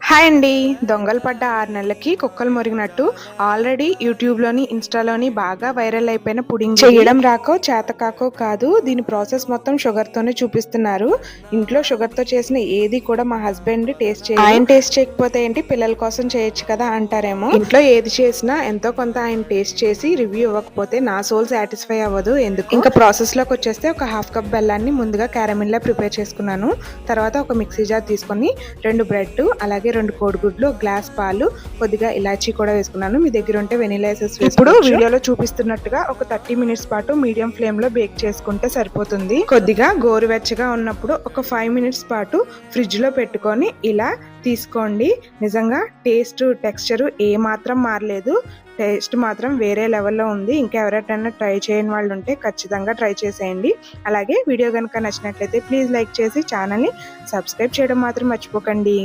Hi అండి. దొంగలు పడ్డ 6 నెలలకి కుక్కలు మురిగినట్టు ఆల్రెడీ యూట్యూబ్లోని ఇన్స్టాలోని బాగా వైరల్ అయిపోయిన పుడింగ్ చేయడం రాకో చేతకాకో కాదు. దీని ప్రాసెస్ మొత్తం షుగర్తోనే చూపిస్తున్నారు. ఇంట్లో షుగర్తో చేసిన ఏది కూడా మా హస్బెండ్ టేస్ట్ చేయరు. ఆయన టేస్ట్ చేయకపోతే ఏంటి, పిల్లల కోసం చేయొచ్చు కదా అంటారేమో. ఇంట్లో ఏది చేసినా ఎంతో కొంత ఆయన టేస్ట్ చేసి రివ్యూ ఇవ్వకపోతే నా సోల్ సాటిస్ఫై అవ్వదు ఎందుకు. ఇంకా ప్రాసెస్లోకి వచ్చేస్తే ఒక హాఫ్ కప్ బెల్లాన్ని ముందుగా క్యారమిల్లా ప్రిపేర్ చేసుకున్నాను. తర్వాత ఒక మిక్సీ జార్ తీసుకొని 2 బ్రెడ్, అలాగే 2 కోడిగుడ్లు, గ్లాస్ పాలు, కొద్దిగా ఇలాచీ కూడా వేసుకున్నాను. మీ దగ్గర ఉంటే వెనిలా ఎసెన్స్ వేసుకోవచ్చు. ఇప్పుడు వీడియోలో చూపిస్తున్నట్టుగా ఒక 30 మినిట్స్ పాటు మీడియం ఫ్లేమ్ లో బేక్ చేసుకుంటే సరిపోతుంది. కొద్దిగా గోరువెచ్చగా ఉన్నప్పుడు ఒక 5 మినిట్స్ పాటు ఫ్రిడ్జ్ లో పెట్టుకొని ఇలా తీసుకోండి. నిజంగా టేస్ట్, టెక్స్చర్ ఏ మాత్రం మారలేదు. టేస్ట్ మాత్రం వేరే లెవెల్లో ఉంది. ఇంకా ఎవరైనా ట్రై చేయని వాళ్ళు ఉంటే ఖచ్చితంగా ట్రై చేసేయండి. అలాగే వీడియో కనుక నచ్చినట్లయితే ప్లీజ్ లైక్ చేసి ఛానల్ని సబ్స్క్రైబ్ చేయడం మాత్రం మర్చిపోకండి.